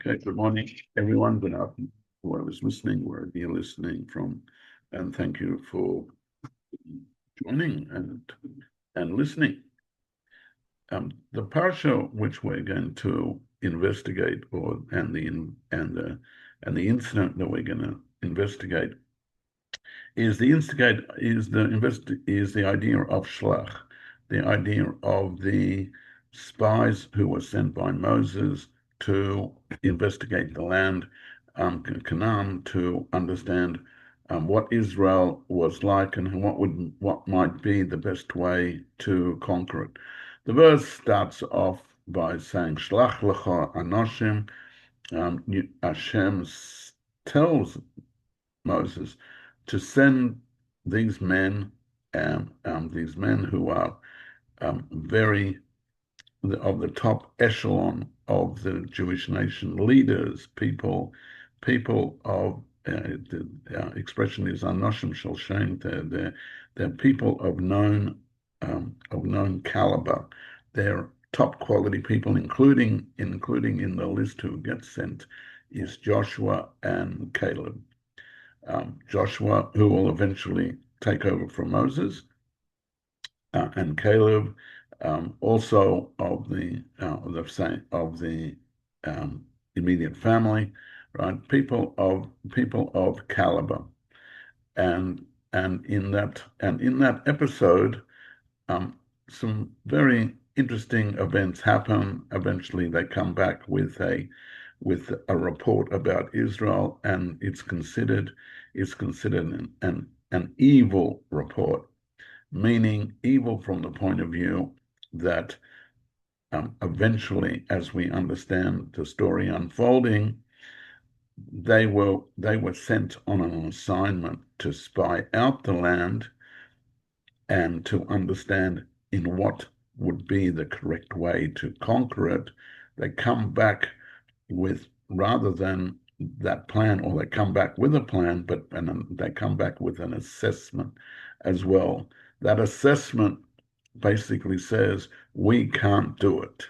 Okay, good morning, everyone. Good afternoon, whoever's listening, wherever you're listening from, and thank you for joining and listening. The parsha which we're going to investigate, and the incident that we're going to investigate is the idea of Shlach, the idea of the spies who were sent by Moses to investigate the land, Canaan, to understand what Israel was like and what might be the best way to conquer it. The verse starts off by saying, "Shlach lecha anoshim." Hashem tells Moses to send these men, these men who are very of the top echelon of the Jewish nation, leaders, people of the expression is anoshim shel shem. They're people of known caliber. They're top quality people, including in the list who gets sent is Joshua and Caleb. Joshua, who will eventually take over from Moses, and Caleb, also of the immediate family, right? People of caliber, and in that episode, some very interesting events happen. Eventually, they come back with a report about Israel, and it's considered an evil report, meaning evil from the point of view that eventually, as we understand the story unfolding, they were sent on an assignment to spy out the land and to understand in what would be the correct way to conquer it. They come back with, rather than that plan, or they come back with a plan, and they come back with an assessment as well. That assessment basically says we can't do it.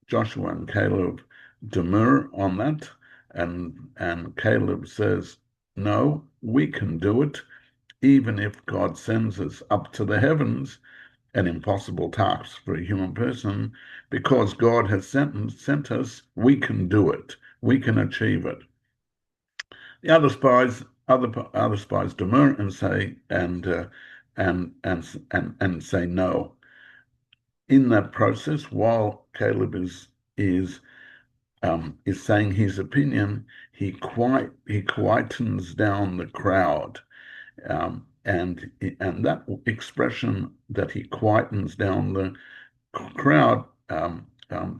Joshua and Caleb demur on that, and Caleb says, no, we can do it, even if God sends us up to the heavens, an impossible task for a human person, because God has sent us, we can do it. We can achieve it. The other spies demur and say and say no. In that process, while Caleb is saying his opinion, he quietens down the crowd. And that expression that he quietens down the crowd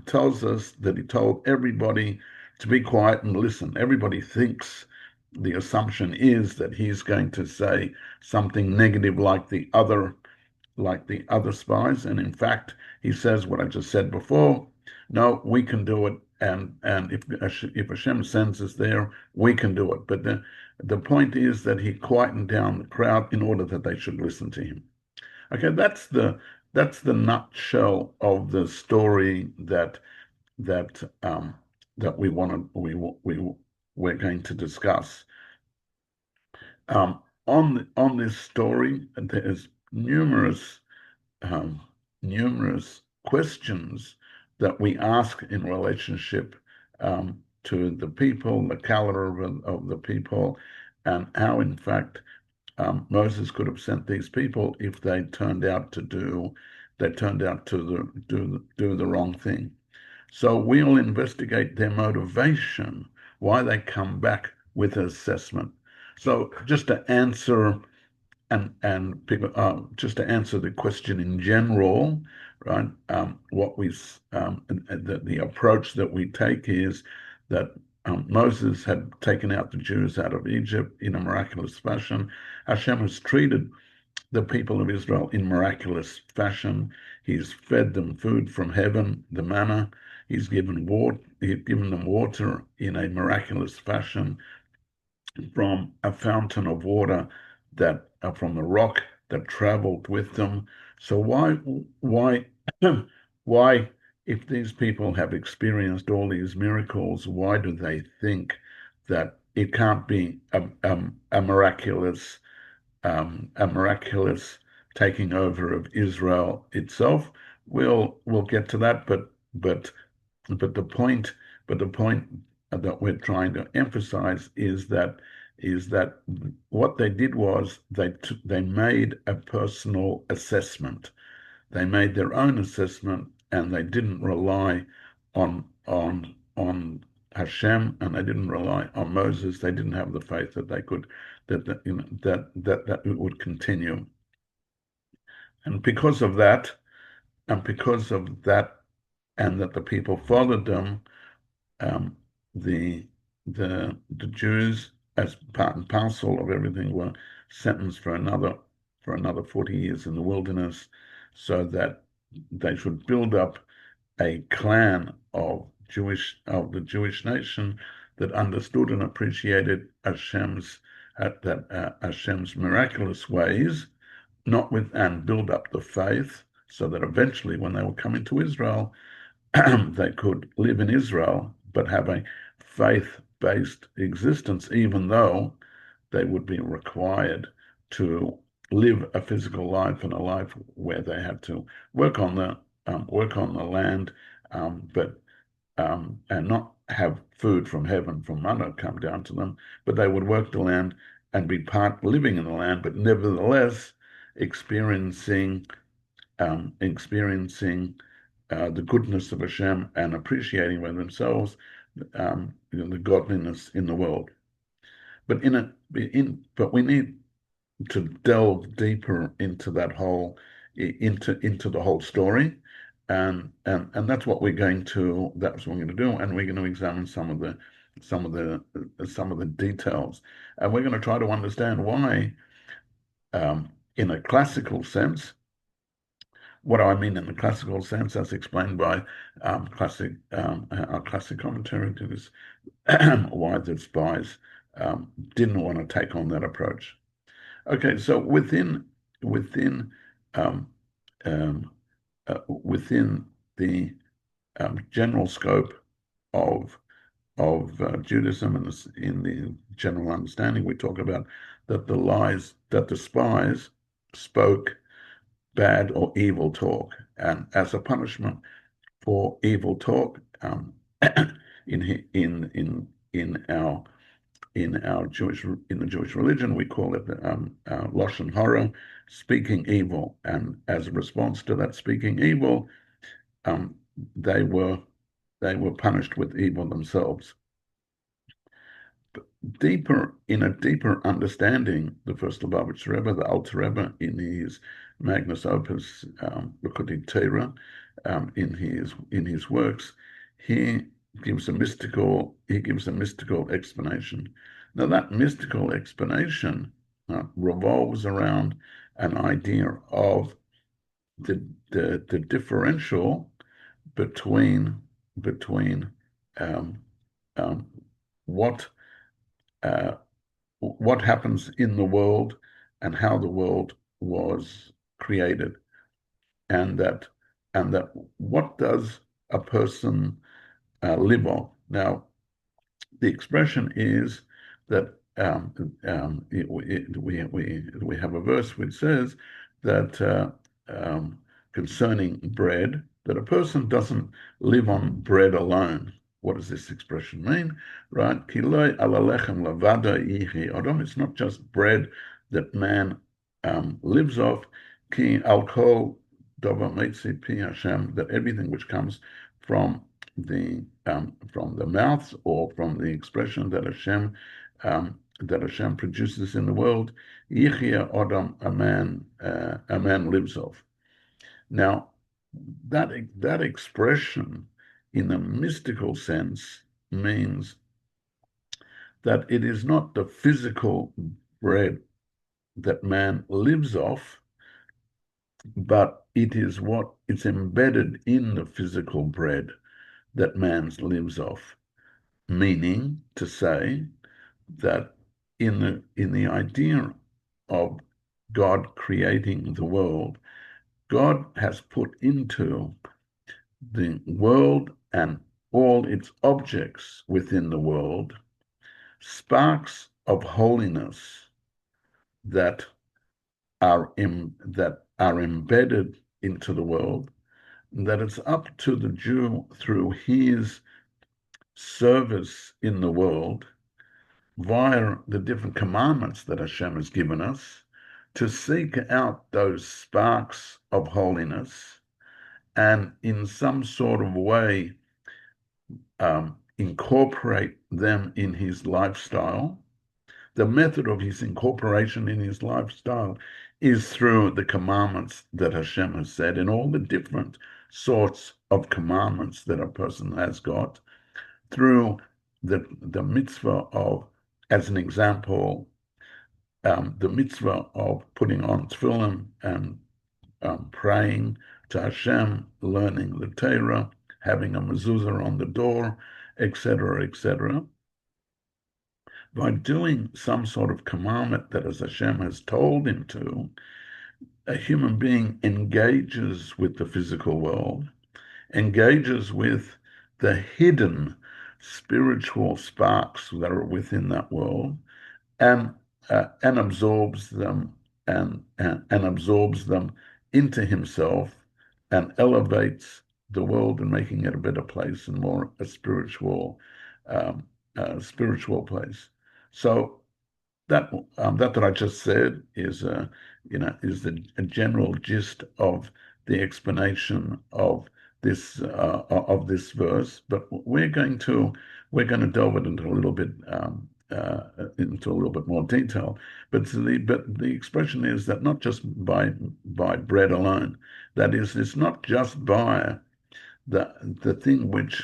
tells us that he told everybody to be quiet and listen. Everybody thinks the assumption is that he's going to say something negative like the other spies, and in fact, he says what I just said before. No, we can do it, and if Hashem sends us there, we can do it. But the point is that he quietened down the crowd in order that they should listen to him. Okay, that's the nutshell of the story that we're going to discuss. On this story, there's numerous questions that we ask in relationship to the people, the caliber of the people, and how, in fact, Moses could have sent these people if they turned out to do the wrong thing. So we'll investigate their motivation, why they come back with an assessment. So just to answer just to answer the question in general, right? The approach that we take is that Moses had taken out the Jews out of Egypt in a miraculous fashion. Hashem has treated the people of Israel in miraculous fashion. He's fed them food from heaven, the manna. He's given them water in a miraculous fashion from a fountain of water that from the rock that traveled with them. So why if these people have experienced all these miracles, why do they think that it can't be a miraculous taking over of Israel itself? We'll get to that, but the point but the point that we're trying to emphasize is that what they did was they made a personal assessment. They made their own assessment, and they didn't rely on Hashem, and they didn't rely on Moses. They didn't have the faith that they could that it would continue. And because of that, and that the people followed them, um, the the Jews, as part and parcel of everything, were sentenced for another 40 years in the wilderness, so that they should build up a clan of the Jewish nation that understood and appreciated Hashem's miraculous ways, not with and build up the faith, so that eventually, when they were coming to Israel, they could live in Israel but have a faith-based existence, even though they would be required to live a physical life, and a life where they had to work on the land, but and not have food from heaven, from manna come down to them, but they would work the land and be part living in the land, but nevertheless experiencing the goodness of Hashem and appreciating by themselves the godliness in the world. But but we need to delve deeper into into the whole story, and that's what we're going to do, and we're going to examine some of the details, and we're going to try to understand why, in a classical sense. What do I mean in the classical sense, as explained by our classic commentary to this, why the Spies didn't want to take on that approach. Okay, so within um, um, within the general scope of Judaism, and in the general understanding, we talk about that the spies spoke bad or evil talk, and as a punishment for evil talk, in the Jewish religion, we call it lashon hara, speaking evil, and as a response to that speaking evil, um, they were punished with evil themselves. In a deeper understanding, the first Lubavitcher Rebbe, the Alter Rebbe, in his magnus opus, Likutei Torah, in his works, he gives a mystical explanation. Now, that mystical explanation revolves around an idea of the differential between um, um, what what happens in the world and how the world was created, and that what does a person live on. Now, the expression is that we have a verse which says that concerning bread, that a person doesn't live on bread alone. What does this expression mean? Right? It's not just bread that man lives off. Ki al kol davar meitzi pi Hashem, that everything which comes from the mouths, or from the expression that Hashem produces in the world, yichya odam, a man lives off. Now, that expression, in a mystical sense, means that it is not the physical bread that man lives off, but it's embedded in the physical bread that man lives off. Meaning to say that in the idea of God creating the world, God has put into the world and all its objects within the world, sparks of holiness that are embedded into the world, that it's up to the Jew through his service in the world via the different commandments that Hashem has given us to seek out those sparks of holiness and in some sort of way incorporate them in his lifestyle. The method of his incorporation in his lifestyle is through the commandments that Hashem has said, and all the different sorts of commandments that a person has got, through the mitzvah of, as an example, the mitzvah of putting on tefillin and praying to Hashem, learning the Torah, having a mezuzah on the door, etc., etc. By doing some sort of commandment that as Hashem has told him to, a human being engages with the physical world, engages with the hidden spiritual sparks that are within that world, and absorbs them and absorbs them into himself and elevates the world and making it a better place and more a spiritual place. So that I just said is is the a general gist of the explanation of this verse. But we're going to delve it into a little bit more detail. But the expression is that not just by bread alone. That is, it's not just by the thing which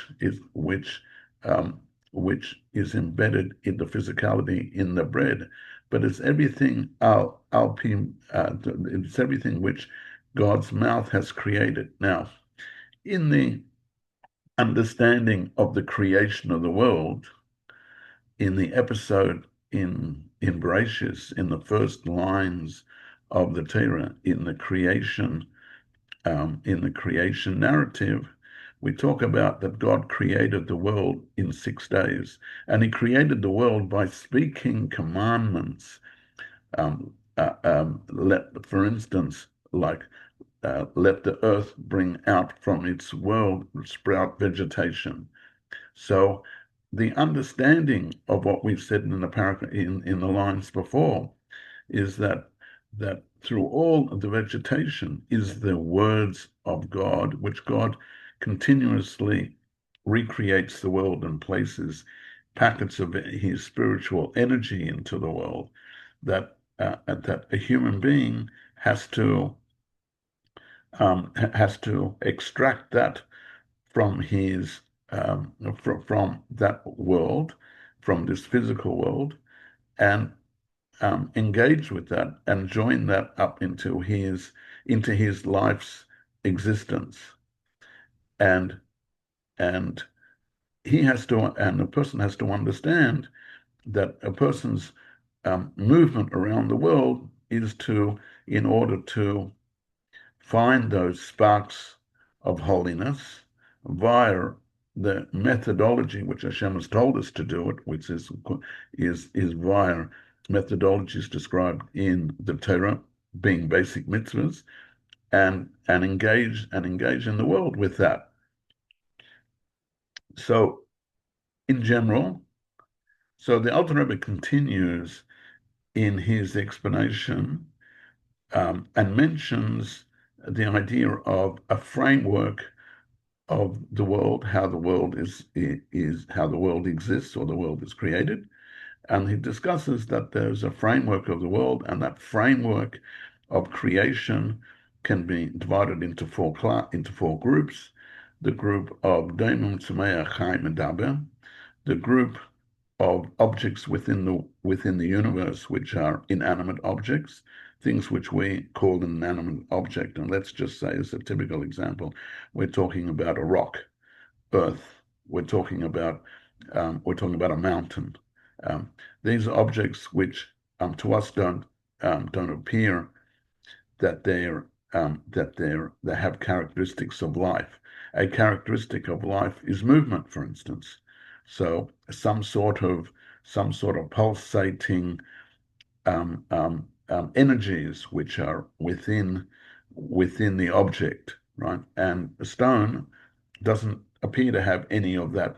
is embedded in the physicality in the bread, but it's everything it's everything which God's mouth has created. Now, in the understanding of the creation of the world, in the episode in Bereshis, in the first lines of the Torah, in the creation narrative, we talk about that God created the world in 6 days, and He created the world by speaking commandments. For instance, like let the earth bring out from its world sprout vegetation. So the understanding of what we've said in the paragraph in the lines before is that through all of the vegetation is the words of God, which God continuously recreates the world and places packets of his spiritual energy into the world, that a human being has to extract that from his from that world, from this physical world, and engage with that and join that up into his life's existence, and the person has to understand that a person's movement around the world is in order to find those sparks of holiness via the methodology which Hashem has told us to do it, which is via methodologies described in the Torah, being basic mitzvahs, and engage in the world with that. So, in general, the Alter Rebbe continues in his explanation and mentions the idea of a framework of the world, how the world how the world exists or the world is created. And he discusses that there's a framework of the world, and that framework of creation can be divided into four groups: the group of Daimon, Tzumeach, Chaim, and Daber, the group of objects within the universe, which are inanimate objects, things which we call an inanimate object. And let's just say, as a typical example, we're talking about a rock, earth. We're talking about a mountain. These are objects which to us don't appear that they have characteristics of life, a characteristic of life is movement, for instance. So some sort of pulsating energies which are within the object, right? And a stone doesn't appear to have any of that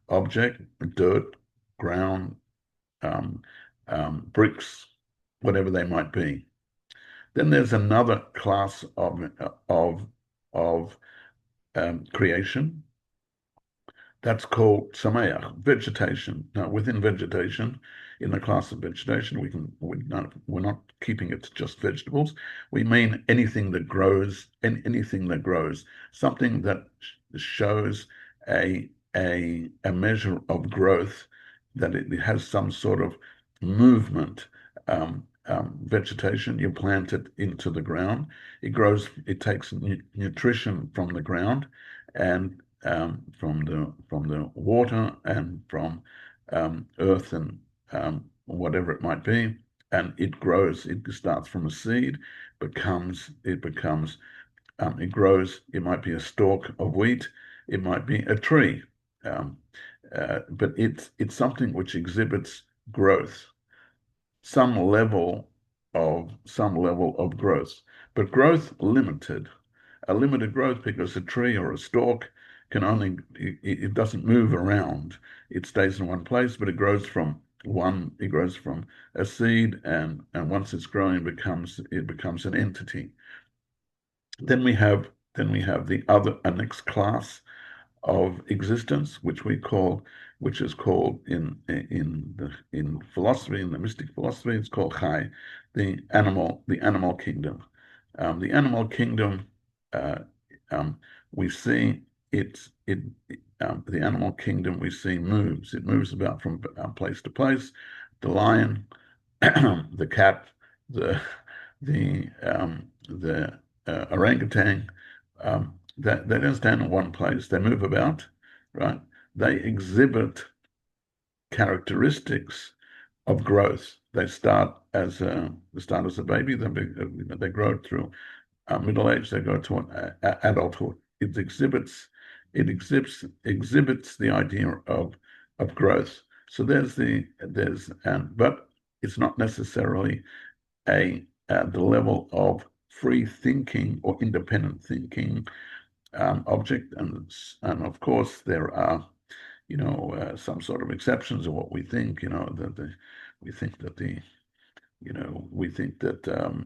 object, dirt, ground, um, bricks, whatever they might be. Then there's another class of creation that's called sameach, vegetation. Now, within vegetation, in the class of vegetation, we're not keeping it to just vegetables. We mean anything that grows, and anything that grows, something that shows a measure of growth, that it has some sort of movement. Vegetation, you plant it into the ground, it grows, it takes nutrition from the ground and from the water and from earth and whatever it might be, and it grows. It starts from a seed, it grows. It might be a stalk of wheat, it might be a tree, um, but it's something which exhibits growth, some level of growth, but growth limited. A limited growth because a tree or a stalk it doesn't move around. It stays in one place, but it grows from a seed, and once it's growing, it becomes an entity. Then we have a next class of existence, which is called in philosophy, in the mystic philosophy, it's called Chai, the animal kingdom. The animal kingdom, uh, we see the animal kingdom we see moves. It moves about from place to place. The lion, the cat, the orangutan, they don't stand in one place. They move about, right? They exhibit characteristics of growth. They start as a baby. They grow through middle age. They go to adulthood. It exhibits the idea of growth. So but it's not necessarily the level of free thinking or independent thinking object, and of course there are some sort of exceptions of what we think. We think that the we think that the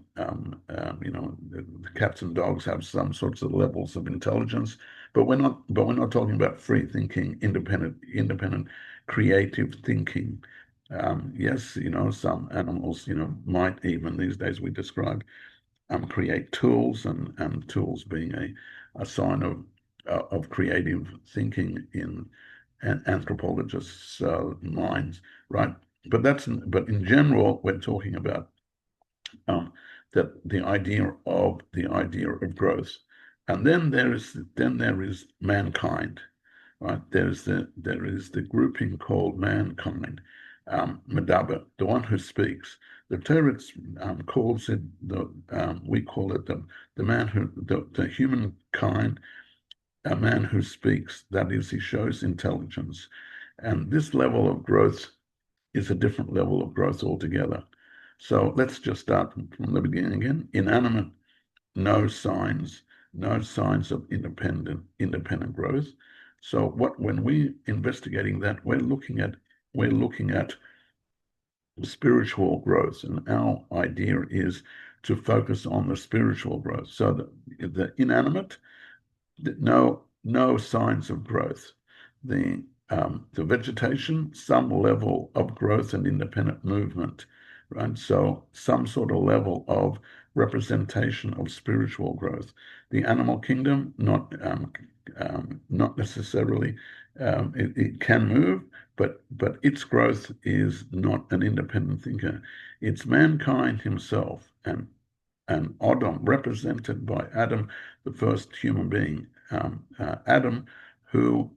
cats and dogs have some sorts of levels of intelligence, but we're not talking about free thinking, independent, creative thinking. Yes, some animals, might, even these days we describe, create tools, and tools being a sign of creative thinking in anthropologists' minds, right? But in general, we're talking about that the idea of growth, and then there is mankind, right? There is the grouping called mankind, Medaber, the one who speaks. The Torah calls it we call it the man who the humankind, a man who speaks. That is, he shows intelligence, and this level of growth is a different level of growth altogether. So let's just start from the beginning again. Inanimate, no signs, of independent growth. So when we investigating that, we're looking at spiritual growth, and our idea is to focus on the spiritual growth. So the inanimate, no signs of growth. The vegetation, some level of growth and independent movement, right? So some sort of level of representation of spiritual growth. The animal kingdom, not necessarily. It can move, but its growth is not an independent thinker. It's mankind himself, and Adam, represented by Adam, the first human being. Adam, who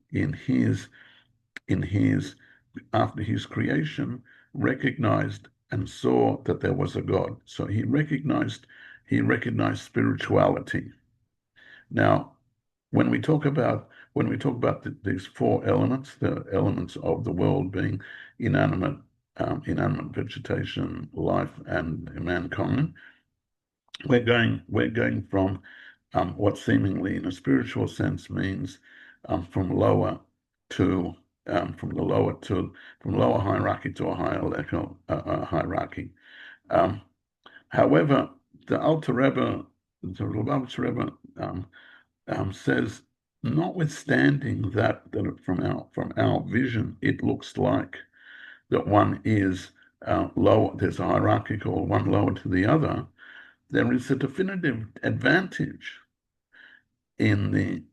after his creation, recognized and saw that there was a God. So he recognized spirituality. Now, when we talk about these four elements, the elements of the world being inanimate, inanimate vegetation, life, and mankind, we're going from what seemingly, in a spiritual sense, means from lower to from lower hierarchy to a higher level hierarchy. However, the Lubavitcher Rebbe says, notwithstanding that from our vision, it looks like that one is lower. There's a hierarchical one lower to the other. There is a definitive advantage in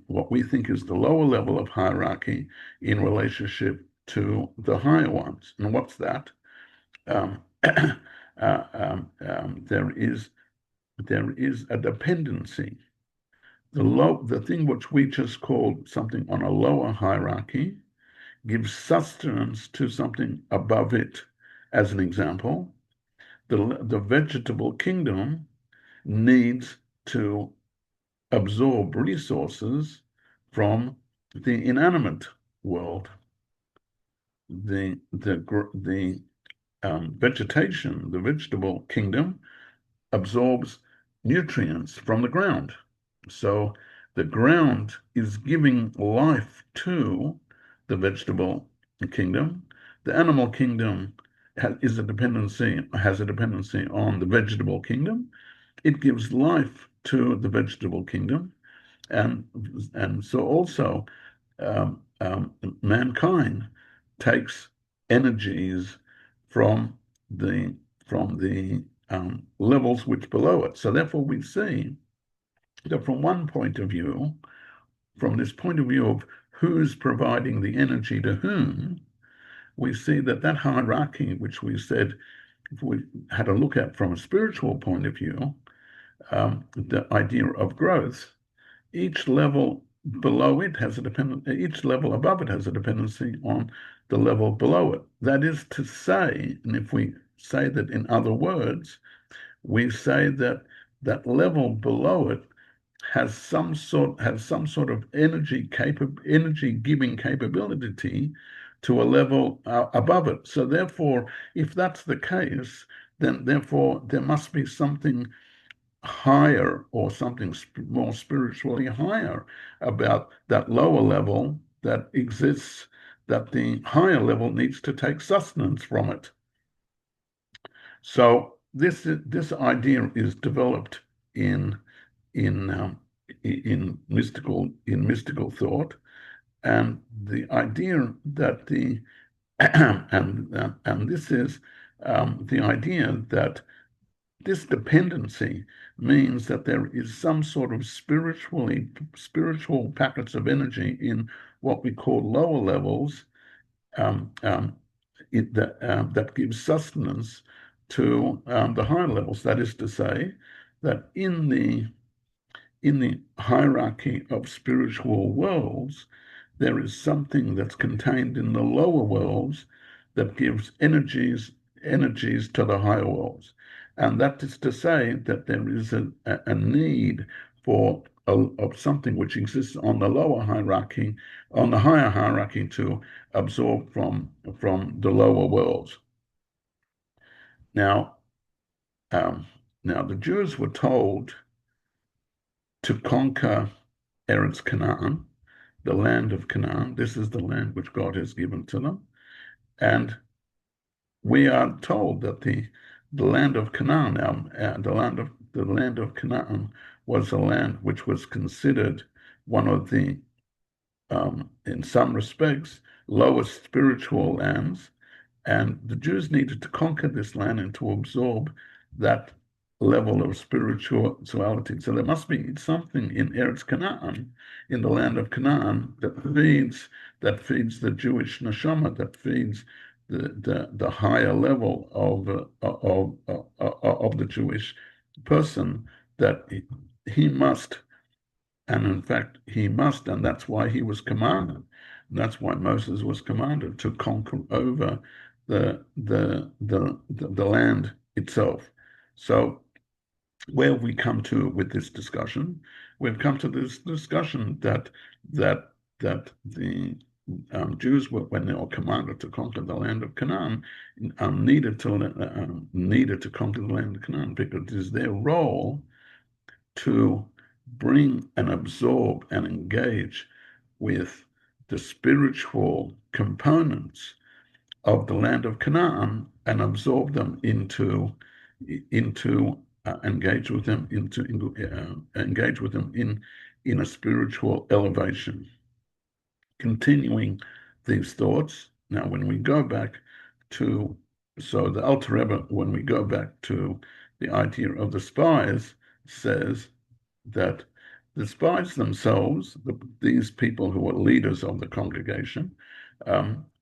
what we think is the lower level of hierarchy in relationship to the higher ones. And what's that? There is a dependency. The thing which we just called something on a lower hierarchy gives sustenance to something above it. As an example, the vegetable kingdom needs to absorb resources from the inanimate world. The vegetation, the vegetable kingdom, absorbs nutrients from the ground. So the ground is giving life to the vegetable kingdom. The animal kingdom has a dependency on the vegetable kingdom. It gives life to the vegetable kingdom, and so also mankind takes energies from the levels which below it. So therefore, we see that from one point of view, from this point of view of who's providing the energy to whom, we see that hierarchy, which we said, if we had a look at from a spiritual point of view, the idea of growth, each level below it has each level above it has a dependency on the level below it. That is to say, and if we say that in other words, we say that that level below it has some sort of energy giving capability to a level above it. So therefore, if that's the case, then therefore there must be something higher or something more spiritually higher about that lower level that exists, that the higher level needs to take sustenance from it. So this idea is developed in mystical thought, and the idea that and this is the idea that this dependency means that there is some sort of spiritual packets of energy in what we call lower levels that gives sustenance to the higher levels. That is to say, that in the hierarchy of spiritual worlds, there is something that's contained in the lower worlds that gives energies to the higher worlds. And that is to say that there is a need of something which exists on the lower hierarchy, on the higher hierarchy, to absorb from the lower worlds. Now the Jews were told to conquer Eretz Canaan, the land of Canaan. This is the land which God has given to them. And we are told that the land of Canaan, the land of Canaan was a land which was considered one of the, in some respects, lowest spiritual lands. And the Jews needed to conquer this land and to absorb that level of spirituality. So there must be something in Eretz Canaan, in the land of Canaan, that feeds the Jewish neshama, that feeds the higher level of the Jewish person, that he must, and in fact he must, and that's why he was commanded. That's why Moses was commanded to conquer over the land itself. So where we come to with this discussion, we've come to this discussion that the Jews, when they were commanded to conquer the land of Canaan, needed to conquer the land of Canaan because it is their role to bring and absorb and engage with the spiritual components of the land of Canaan and absorb them into engage with them engage with them in a spiritual elevation. Continuing these thoughts, now when we go back to the Alter Rebbe, when we go back to the idea of the spies, says that the spies themselves, these people who were leaders of the congregation,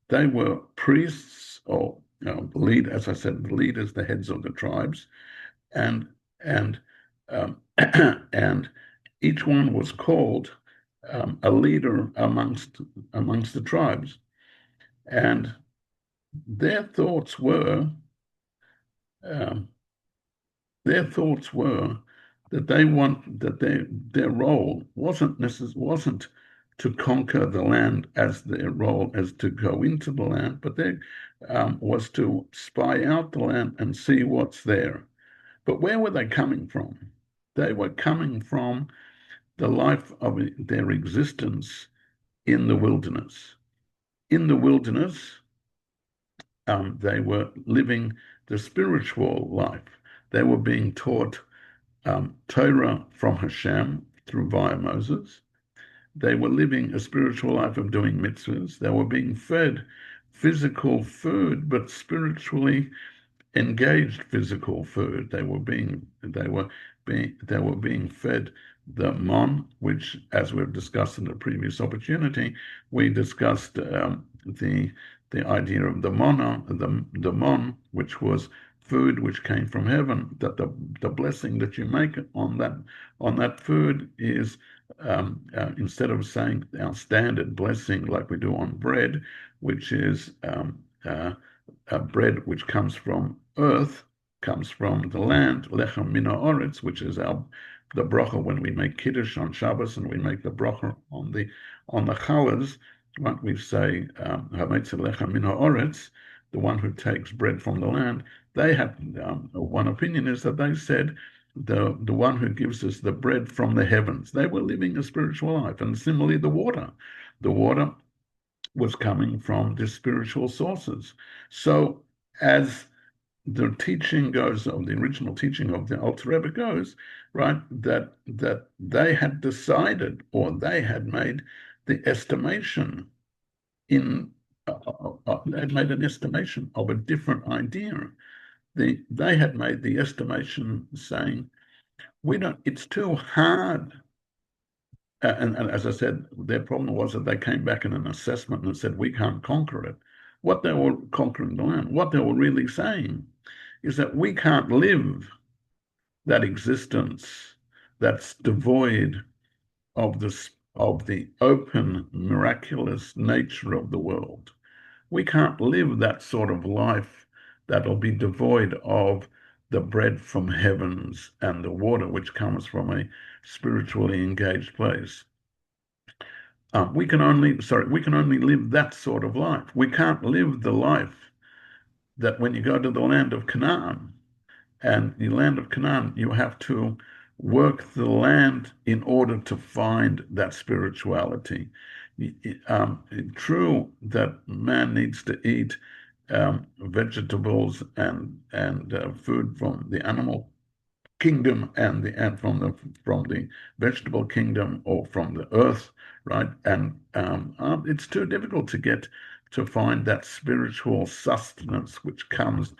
they were priests or as I said, the leaders, the heads of the tribes, and and and each one was called a leader amongst the tribes, and their thoughts were um, that their role wasn't to conquer the land as their role as to go into the land, but they was to spy out the land and see what's there. But where were they coming from? They were coming from the life of their existence in the wilderness. In the wilderness, they were living the spiritual life. They were being taught Torah from Hashem via Moses. They were living a spiritual life of doing mitzvahs. They were being fed physical food, but spiritually engaged physical food. They were being fed the mon, which, as we've discussed in the previous opportunity, we discussed the idea of the mon, which was food which came from heaven. That the blessing that you make on that food is instead of saying our standard blessing like we do on bread, which is bread which comes from earth, comes from the land, lechem min haaretz, which is the bracha when we make kiddush on Shabbos and we make the bracha on the challahs. What we say, hametz lechem min haaretz, the one who takes bread from the land. They had one opinion is that they said the one who gives us the bread from the heavens. They were living a spiritual life, and similarly the water was coming from the spiritual sources. So as the teaching goes, of the original teaching of the Alter Rebbe goes, right, that they had decided, or they had made the estimation they had made an estimation of a different idea. They had made the estimation saying, it's too hard. And as I said, their problem was that they came back in an assessment and said, we can't conquer it. What they were conquering the land, what they were really saying is that we can't live that existence that's devoid of the open, miraculous nature of the world. We can't live that sort of life that'll be devoid of the bread from heavens and the water which comes from a spiritually engaged place. We can only live that sort of life. We can't live the life that when you go to the land of Canaan, and the land of Canaan, you have to work the land in order to find that spirituality. True that man needs to eat vegetables and food from the animal kingdom and from the vegetable kingdom or from the earth, right? And it's too difficult to find that spiritual sustenance which comes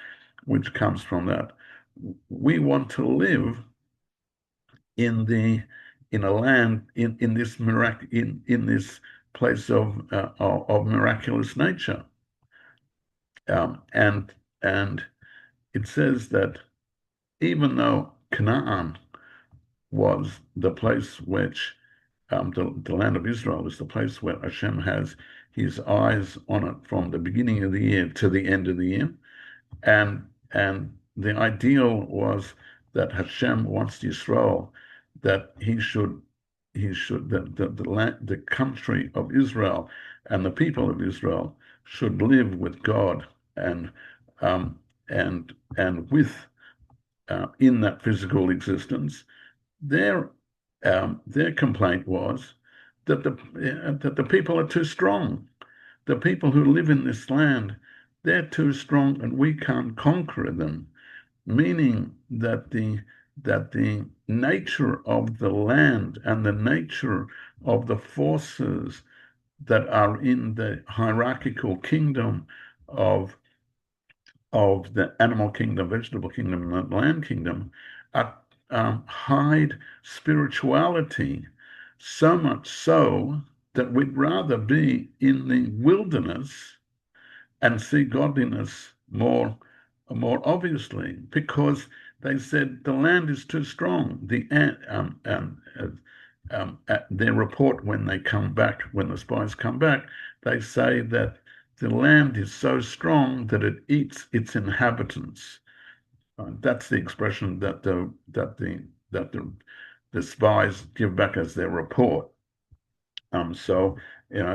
from that. We want to live in a land in this place of miraculous nature, and it says that even though Canaan was the place which the land of Israel is the place where Hashem has his eyes on it from the beginning of the year to the end of the year, and the ideal was that Hashem wants Yisrael that he should he should that the country of Israel and the people of Israel should live with God and um, with in that physical existence. Their complaint was that the people are too strong. The people who live in this land, they're too strong, and we can't conquer them. Meaning that the nature of the land and the nature of the forces that are in the hierarchical kingdom of the animal kingdom, vegetable kingdom, and the land kingdom are, hide spirituality, so much so that we'd rather be in the wilderness and see godliness more obviously, because they said the land is too strong. At their report when they come back, when the spies come back, they say that the land is so strong that it eats its inhabitants. That's the expression that the spies give back as their report. So in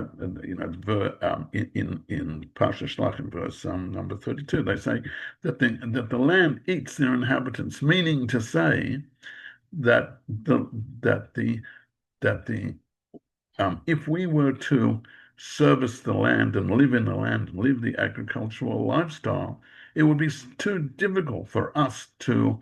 Parsha Shlach in verse number 32, they say that the land eats their inhabitants, meaning to say that the if we were to service the land and live in the land and live the agricultural lifestyle, it would be too difficult for us to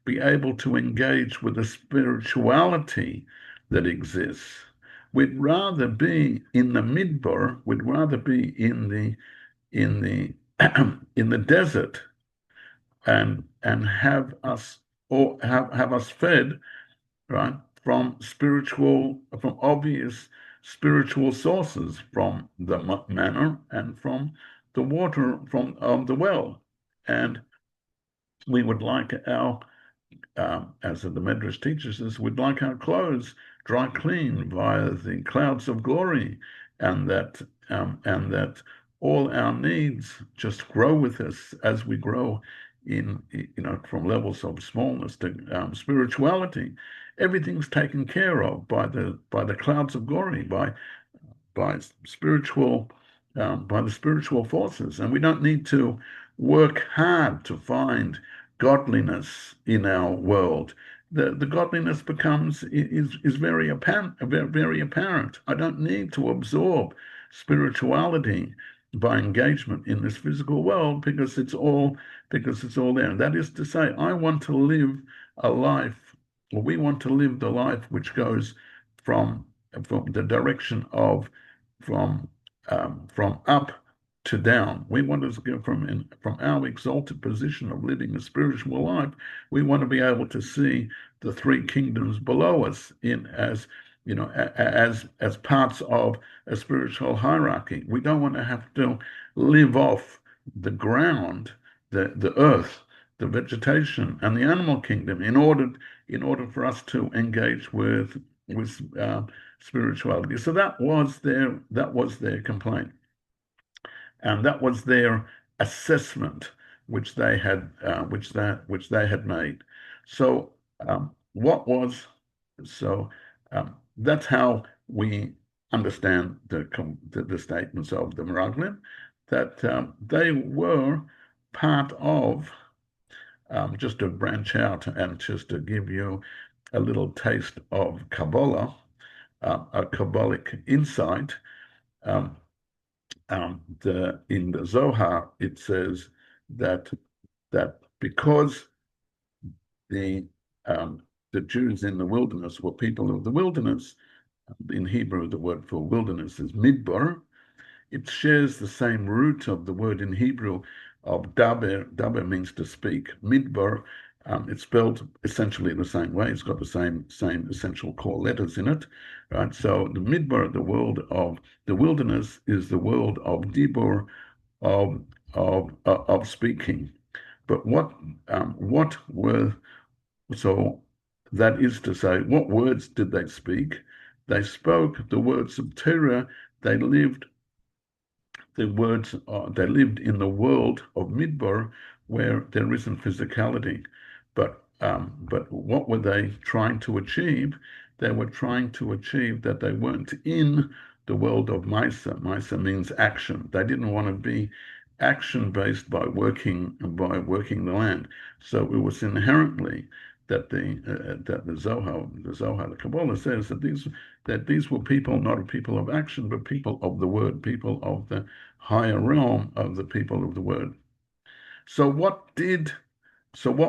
be able to engage with the spirituality that exists. We'd rather be in the midbar. We'd rather be in the in the desert and have us or have us fed, right, from obvious spiritual sources, from the manna and from the water from the well. And we would like as the Medrash teaches us, we'd like our clothes dry clean via the clouds of glory, and that all our needs just grow with us as we grow from levels of smallness to spirituality. Everything's taken care of by the clouds of glory, by spiritual by the spiritual forces, and we don't need to work hard to find godliness in our world. The godliness is very apparent, very apparent. I don't need to absorb spirituality by engagement in this physical world because it's all there. And that is to say, I want to live a life, or we want to live the life which goes from the direction of from up to down. We want to go from our exalted position of living a spiritual life. We want to be able to see the three kingdoms below us as parts of a spiritual hierarchy. We don't want to have to live off the ground, the earth, the vegetation, and the animal kingdom in order for us to engage with spirituality. So that was their complaint, and that was their assessment, which they had made. So what was so that's how we understand the statements of the Meraglim, that they were part of, just to branch out and just to give you a little taste of Kabbalah, a Kabbalic insight. In the Zohar, it says that because the Jews in the wilderness were people of the wilderness, in Hebrew the word for wilderness is midbar. It shares the same root of the word in Hebrew of daber. Daber means to speak. Midbar, it's spelled essentially the same way. It's got the same essential core letters in it, right? So the midbar, the world of the wilderness, is the world of dibur, of speaking. But what were so that is to say, what words did they speak? They spoke the words of Torah. They lived they lived in the world of Midbar, where there isn't physicality. But what were they trying to achieve? they were trying to achieve, that they weren't in the world of Misa. Misa means action. They didn't want to be action-based by working the land. So it was inherently that the Zohar, the Kabbalah says that these were people, not a people of action, but people of the word, people of the higher realm of the people of the word. So what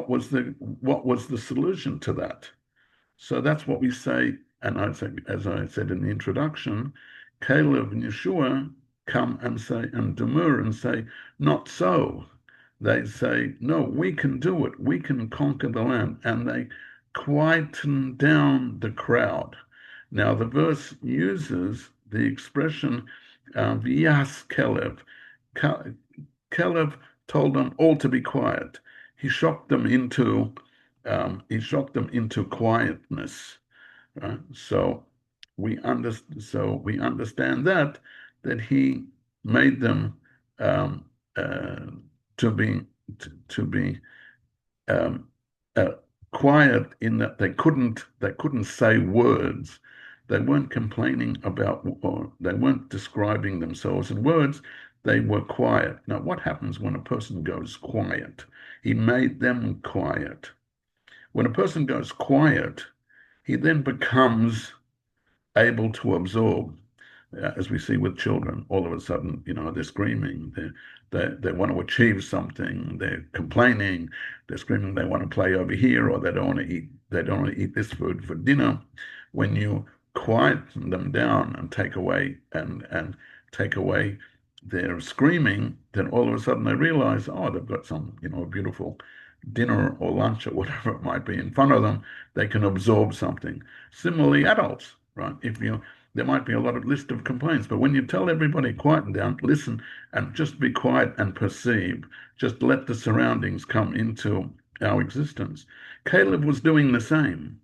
was the solution to that? So that's what we say, and I'd say, as I said in the introduction, Caleb and Yeshua come and say, and demur and say, not so. They say, no, we can do it. We can conquer the land. And they quieten down the crowd. Now, the verse uses the expression, V'yas Caleb. Caleb told them all to be quiet. He shocked them into quietness. Right? So we understand that he made them to be um, quiet, in that they couldn't say words. They weren't complaining about, or they weren't describing themselves in words. They were quiet. Now, what happens when a person goes quiet? He made them quiet. When a person goes quiet, he then becomes able to absorb, as we see with children. All of a sudden, they're screaming, they want to achieve something, they're complaining, they're screaming, they want to play over here, or they don't want to eat this food for dinner. When you quieten them down and take away their screaming, then all of a sudden they realize, oh, they've got some, a beautiful dinner or lunch or whatever it might be in front of them. They can absorb something. Similarly, adults, right? There might be a lot of list of complaints, but when you tell everybody quieten down, listen, and just be quiet and perceive, just let the surroundings come into our existence. Caleb was doing the same.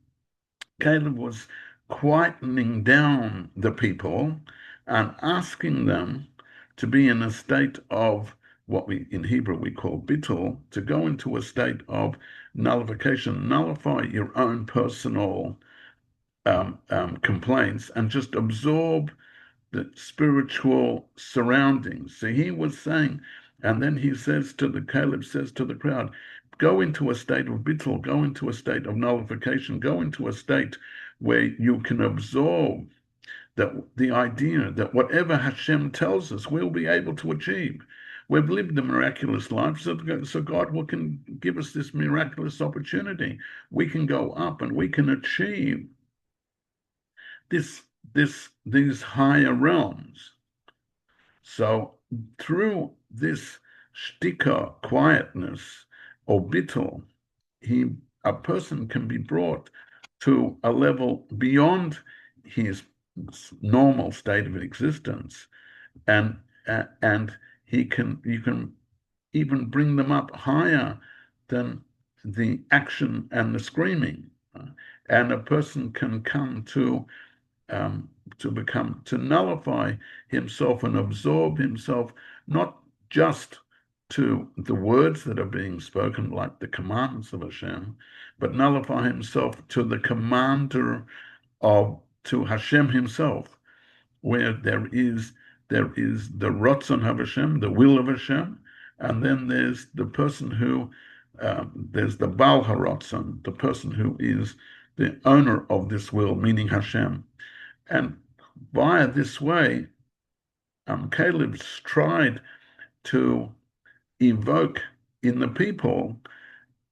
Caleb was quietening down the people and asking them to be in a state of what in Hebrew we call bittul, to go into a state of nullification, nullify your own personal complaints, and just absorb the spiritual surroundings. So he was saying, and then Caleb says to the crowd, go into a state of bittul, go into a state of nullification, go into a state where you can absorb the idea that whatever Hashem tells us, we'll be able to achieve. We've lived a miraculous life, so God can give us this miraculous opportunity. We can go up and we can achieve these higher realms. So through this shtika, quietness, or bittul, a person can be brought to a level beyond his normal state of existence, and you can even bring them up higher than the action and the screaming, and a person can come to nullify himself and absorb himself, not just to the words that are being spoken, like the commandments of Hashem, but nullify himself to the commander to Hashem himself, where there is the Ratzon of Hashem, the will of Hashem, and then there's the person who there's the Baal HaRatzon, the person who is the owner of this will, meaning Hashem. And via this way, Caleb's tried to evoke in the people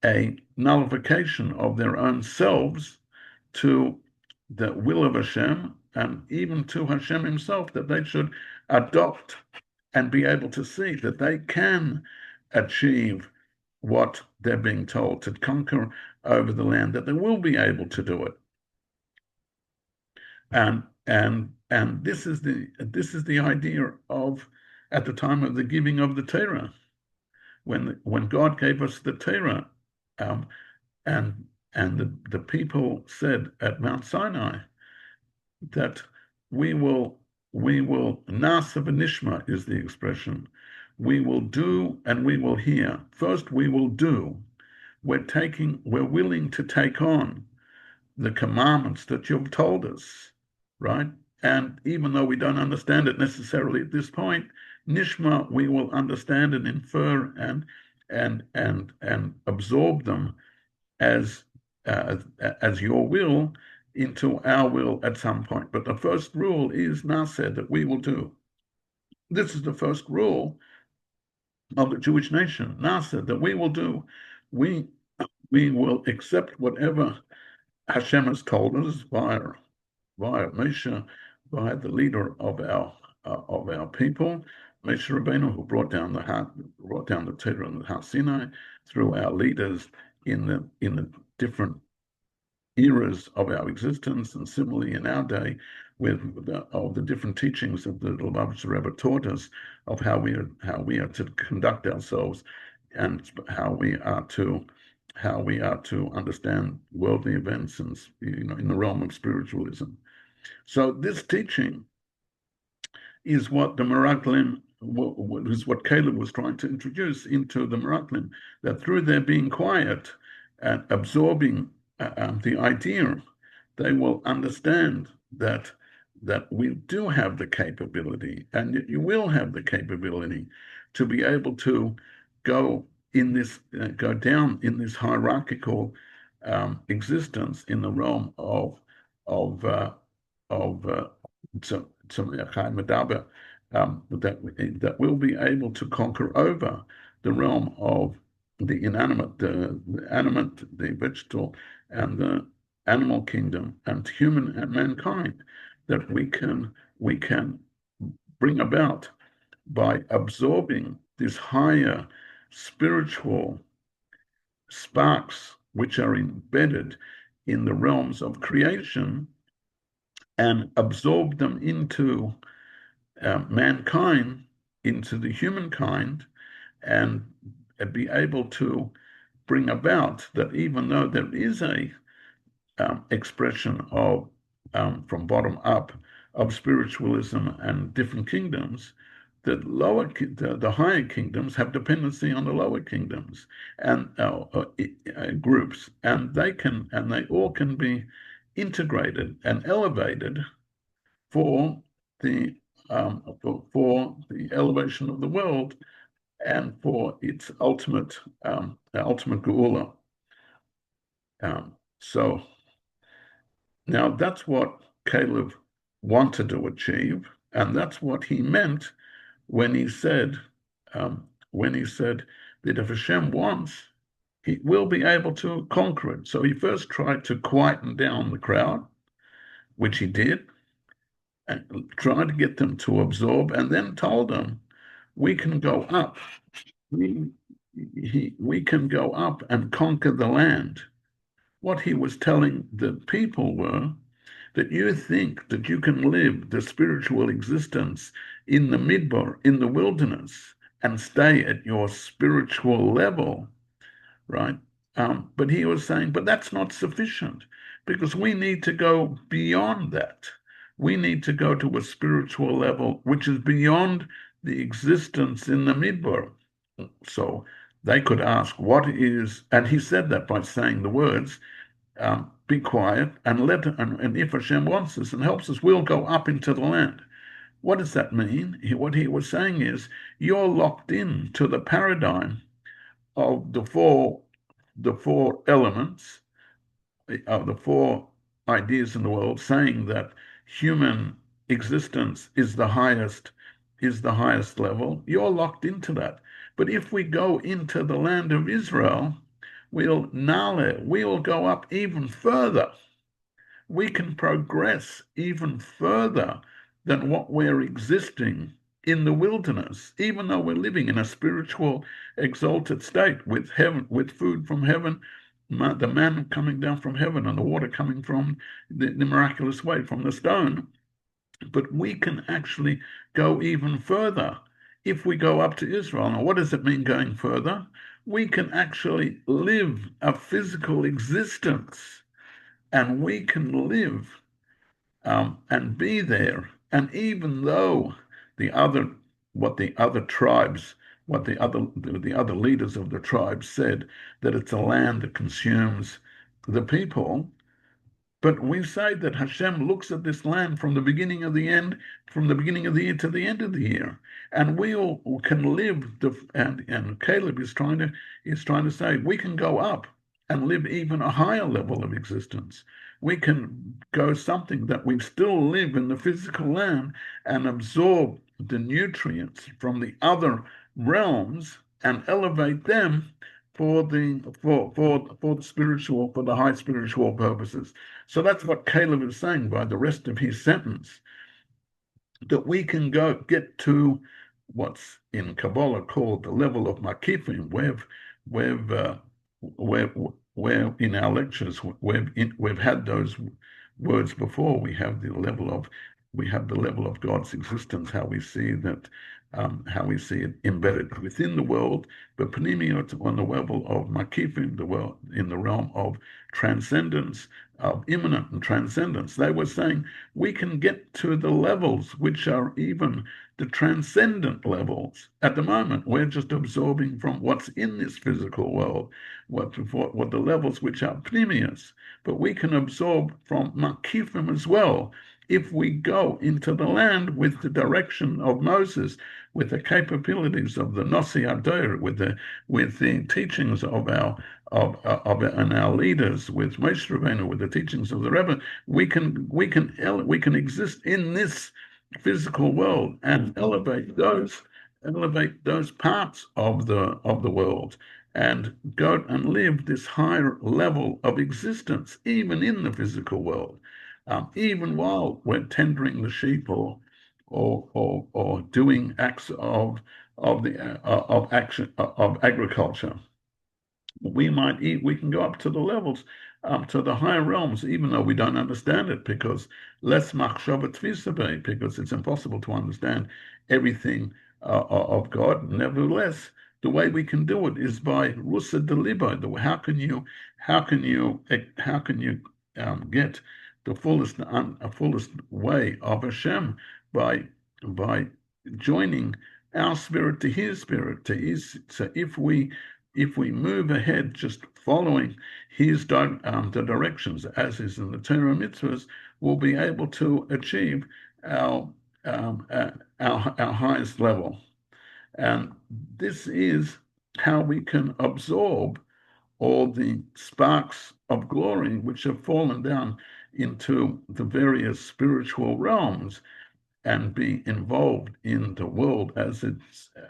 a nullification of their own selves to the will of Hashem, and even to Hashem himself, that they should adopt and be able to see that they can achieve what they're being told, to conquer over the land, that they will be able to do it. And this is the idea of, at the time of the giving of the Torah, when God gave us the Torah, and the people said at Mount Sinai that we will nasa v'nishma is the expression. We will do and we will hear. First, we will do. We're willing to take on the commandments that you've told us, right? And even though we don't understand it necessarily at this point, Nishma, we will understand and infer and absorb them as as your will into our will at some point. But the first rule is Naseh, that we will do. This is the first rule of the Jewish nation, Naseh, that we will do. We we will accept whatever Hashem has told us via Moshe, via the leader of our people, Moshe Rabbeinu, who brought down the Torah and the Har Sinai, through our leaders in the different eras of our existence, and similarly in our day, with the different teachings of the Lubavitcher Rebbe taught us of how we are to conduct ourselves, and how we are to understand worldly events, and in the realm of spiritualism. So this teaching is what the Meraglim, is what Caleb was trying to introduce into the Meraglim, that through their being quiet and absorbing the idea, they will understand that we do have the capability, and you will have the capability to be able to go down in this hierarchical existence in the realm of that we'll be able to conquer over the realm of the inanimate, the animate, the vegetal, and the animal kingdom, and human and mankind, that we can bring about by absorbing these higher spiritual sparks which are embedded in the realms of creation, and absorb them into mankind, into the humankind, and be able to bring about that, even though there is a expression of from bottom up of spiritualism and different kingdoms, the higher kingdoms have dependency on the lower kingdoms and groups, and they all can be integrated and elevated for the elevation of the world, and for its ultimate geula. So now that's what Caleb wanted to achieve, and that's what he meant when he said that if Hashem wants, he will be able to conquer it. So he first tried to quieten down the crowd, which he did, and tried to get them to absorb, and then told them, we can go up. We can go up and conquer the land. What he was telling the people were that you think that you can live the spiritual existence in the midbar, in the wilderness, and stay at your spiritual level, right? But he was saying, but that's not sufficient, because we need to go beyond that. We need to go to a spiritual level which is beyond the existence in the midbar. So they could ask, what is, and he said that by saying the words, be quiet and if Hashem wants us and helps us, we'll go up into the land. What does that mean? What he was saying is, you're locked in to the paradigm of the four elements, of the four ideas in the world, saying that human existence is the highest level. You're locked into that. But if we go into the land of Israel, we'll go up even further. We can progress even further than what we're existing in the wilderness, even though we're living in a spiritual, exalted state with heaven, with food from heaven, the manna coming down from heaven and the water coming from the miraculous way from the stone. But we can actually go even further if we go up to Israel. Now, what does it mean going further? We can actually live a physical existence, and we can live and be there. And even though the other leaders of the tribes said that it's a land that consumes the people, But we say that Hashem looks at this land from the beginning of the end, from the beginning of the year to the end of the year, and we all can live. And Caleb is trying to say we can go up and live even a higher level of existence. We can go something that we still live in the physical land and absorb the nutrients from the other realms and elevate them for the high spiritual purposes. So that's what Caleb is saying by the rest of his sentence, that we can get to what's in Kabbalah called the level of Makifim. We've we've where in our lectures we've had those words before. We have the level of God's existence, how we see it embedded within the world, but panimiot on the level of makifim, the world in the realm of transcendence, of immanent and transcendence. They were saying we can get to the levels which are even the transcendent levels. At the moment, we're just absorbing from what's in this physical world, what the levels which are pneumius, but we can absorb from makifim as well if we go into the land with the direction of Moses, with the capabilities of the Nossi Ador, with the teachings of our leaders, with Moshe Rabbeinu, with the teachings of the Rebbe, we can exist in this physical world and elevate those parts of the world and go and live this higher level of existence, even in the physical world, even while we're tendering the sheep or doing acts of action of agriculture. We can go up to the levels, up to the higher realms, even though we don't understand it, because less machshava tfisabe, because it's impossible to understand everything of God. Nevertheless, the way we can do it is by rusa deliba. How can you get the fullest way of Hashem by joining our spirit to His spirit. So if we move ahead just following the directions as is in the Torah mitzvahs, we'll be able to achieve our highest level. And this is how we can absorb all the sparks of glory which have fallen down into the various spiritual realms and be involved in the world as it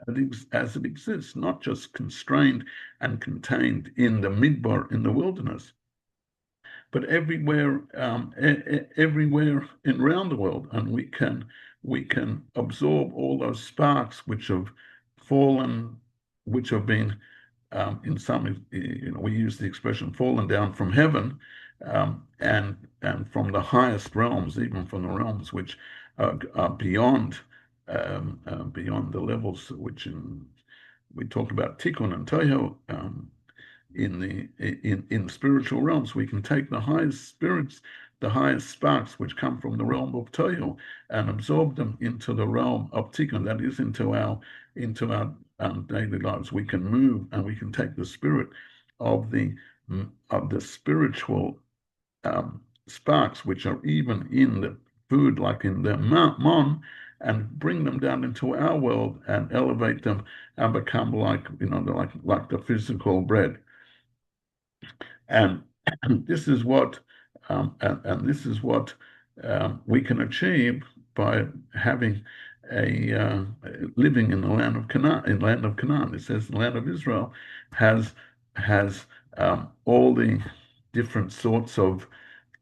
exists, not just constrained and contained in the midbar, in the wilderness, but everywhere around the world. And we can absorb all those sparks which have fallen, which have been in some, we use the expression fallen down from heaven, and from the highest realms, even from the realms which are beyond the levels which we talk about tikkun and tohu. In spiritual realms, we can take the highest spirits, the highest sparks which come from the realm of tohu, and absorb them into the realm of tikkun, that is into our daily lives. We can move and we can take the spirit of the spiritual sparks which are even in the food, like in the mon, and bring them down into our world and elevate them and become like the physical bread. And this is what we can achieve by having living in the land of Canaan. It says the land of Israel has all the different sorts of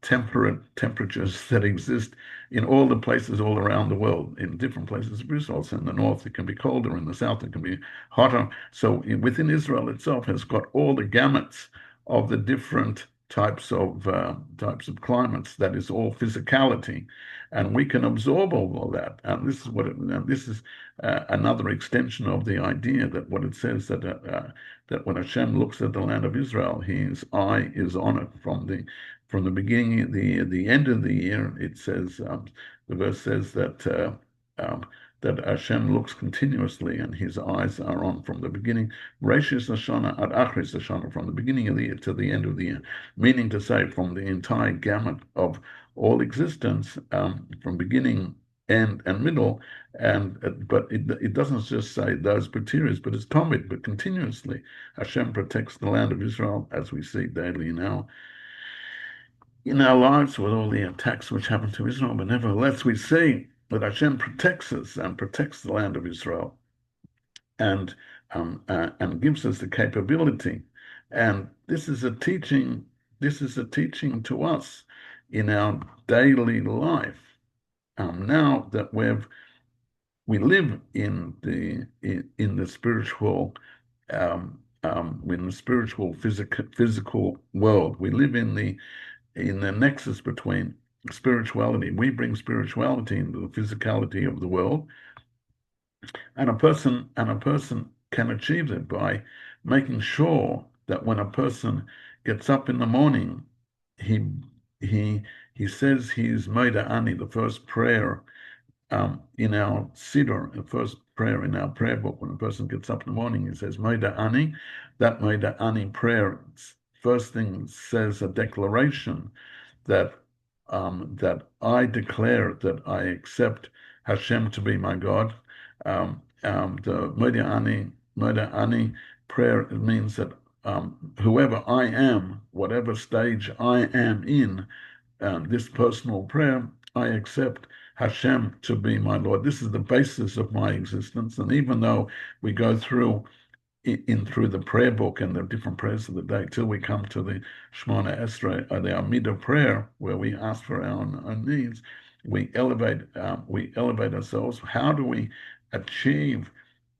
temperatures that exist in all the places all around the world, in different places of Israel. So in the north, it can be colder. In the south, it can be hotter. So within Israel itself has got all the gamuts of the different types of climates. That is all physicality, and we can absorb all of that. And this is another extension of the idea that what it says that when Hashem looks at the land of Israel, His eye is on it from the beginning, the end of the year. It says the verse says that that Hashem looks continuously and his eyes are on from the beginning, Reshis Hashanah ad Achris Hashanah, from the beginning of the year to the end of the year, meaning to say from the entire gamut of all existence, from beginning, end, and middle, and but it doesn't just say those periods, but it's Tomid, but continuously. Hashem protects the land of Israel, as we see daily now in our lives with all the attacks which happen to Israel, but nevertheless we see that Hashem protects us and protects the land of Israel, and gives us the capability. And this is a teaching. This is a teaching to us in our daily life. Now that we live in the spiritual physical world. We live in the nexus between spirituality. We bring spirituality into the physicality of the world, and a person can achieve it by making sure that when a person gets up in the morning, he says his Moda Ani, the first prayer in our Siddur, the first prayer in our prayer book. When a person gets up in the morning, he says Moda Ani. That Moda Ani prayer, first thing, says a declaration that I declare that I accept Hashem to be my God. The Moda Ani prayer means that whoever I am, whatever stage I am in, this personal prayer, I accept Hashem to be my Lord. This is the basis of my existence. And even though we go through the prayer book and the different prayers of the day till we come to the Shemona Esrei, the Amidah prayer, where we ask for our own needs, we elevate ourselves. How do we achieve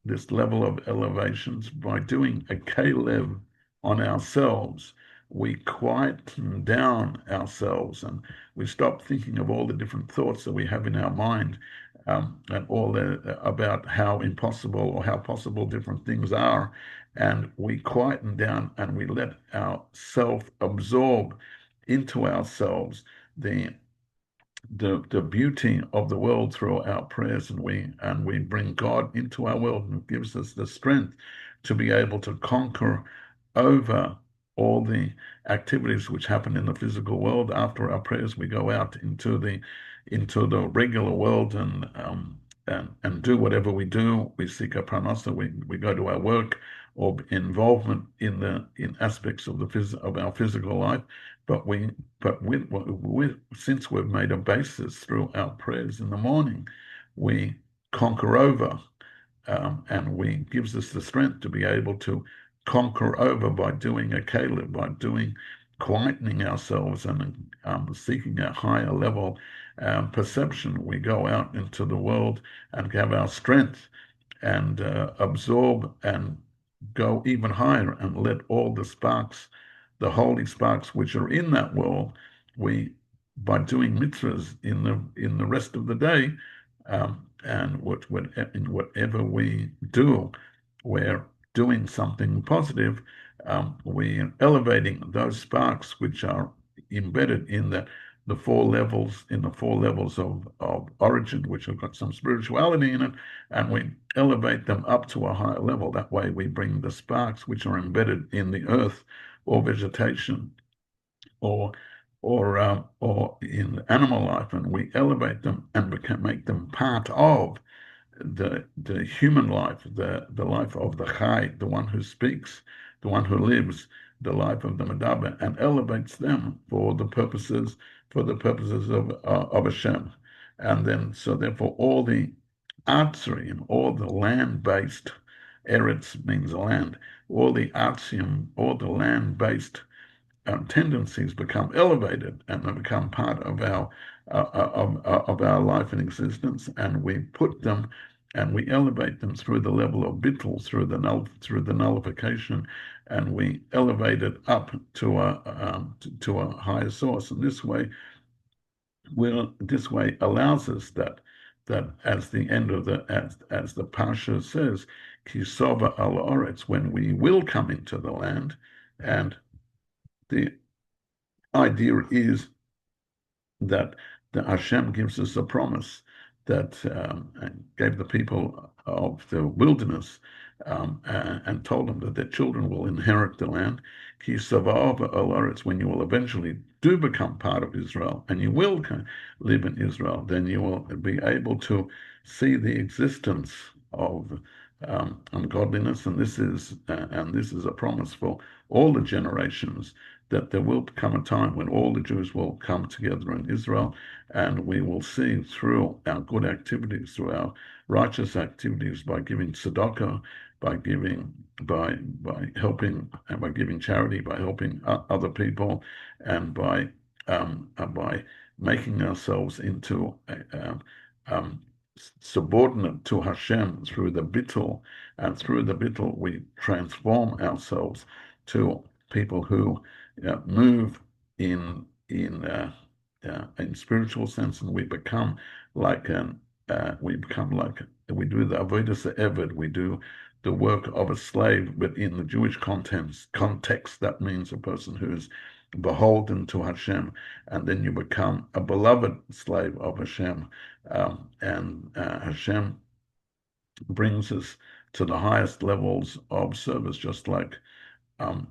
this level of elevations? By doing a kelev on ourselves. We quieten down ourselves and we stop thinking of all the different thoughts that we have in our mind, and all about how impossible or how possible different things are. And we quieten down and we let ourself absorb into ourselves the beauty of the world through our prayers, and we bring God into our world, and it gives us the strength to be able to conquer over all the activities which happen in the physical world. After our prayers, we go out into the regular world and do whatever we do. We seek a pranasa. We go to our work or involvement in aspects of our physical life. But since we've made a basis through our prayers in the morning, we conquer over, and we gives us the strength to be able to conquer over by doing a kelev, by quietening ourselves and seeking a higher level perception. We go out into the world and have our strength and absorb and go even higher and let all the sparks, the holy sparks which are in that world, by doing mitzvahs in the rest of the day, and in whatever we do, we're doing something positive. We're elevating those sparks which are embedded in the four levels of origin, which have got some spirituality in it, and we elevate them up to a higher level. That way we bring the sparks which are embedded in the earth or vegetation or in animal life, and we elevate them and we can make them part of the human life, the life of the Chai, the one who speaks, the one who lives, the life of the Medaber, and elevates them for the purposes of Hashem. And then, so therefore, all the Artzium, all the land-based, Eretz means land, all the Artzium, all the land-based tendencies become elevated and they become part of our life and existence, and we put them and we elevate them through the level of bittul, through the nullification, and we elevate it up to a higher source. And this way allows us that as the end of as the Parsha says, Kisova al Oretz, when we will come into the land. And the idea is that the Hashem gives us a promise that gave the people of the wilderness and told them that their children will inherit the land. Ki savav it's when you will eventually do become part of Israel and you will live in Israel, then you will be able to see the existence of ungodliness, and this is a promise for all the generations that there will come a time when all the Jews will come together in Israel, and we will see through our good activities, through our righteous activities, by giving tzedakah, by helping, and by giving charity, by helping other people, and by making ourselves into subordinate to Hashem through the bittul, and through the bittul we transform ourselves to people who move in spiritual sense, and we become like we do the avodas eved, we do the work of a slave, but in the Jewish context, that means a person who's beholden to Hashem, and then you become a beloved slave of Hashem, and Hashem brings us to the highest levels of service, just like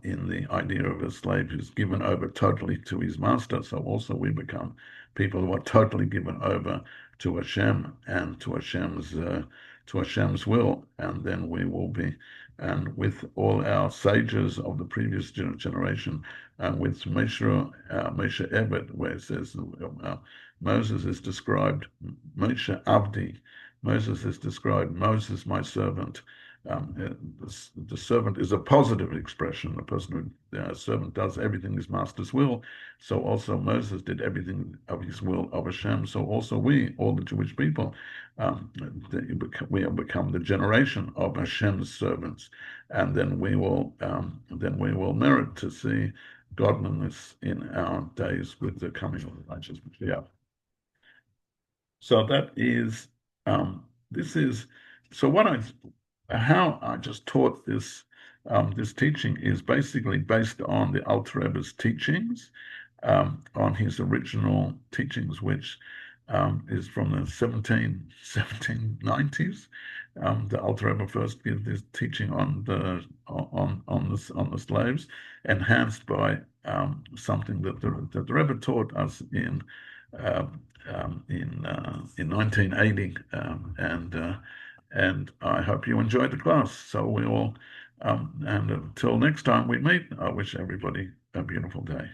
in the idea of a slave who's given over totally to his master. So also we become people who are totally given over to Hashem and to Hashem's will, and then we will be, and with all our sages of the previous generation, and with Moshe Ebed, where it says Moses is described, Moshe Avdi, Moses is described, Moses my servant. The servant is a positive expression. The person who servant does everything his master's will. So also Moses did everything of his will of Hashem. So also we, all the Jewish people, we have become the generation of Hashem's servants, and then we will merit to see godliness in our days with the coming of the righteous Mashiach. So that is this is so what how I just taught this teaching is basically based on the Alter Rebbe's teachings, on his original teachings, which is from the 1790s. The Alter Rebbe first gives this teaching on the slaves, enhanced by something that the Rebbe taught us in 1980, and I hope you enjoyed the class. So we all, and until next time we meet, I wish everybody a beautiful day.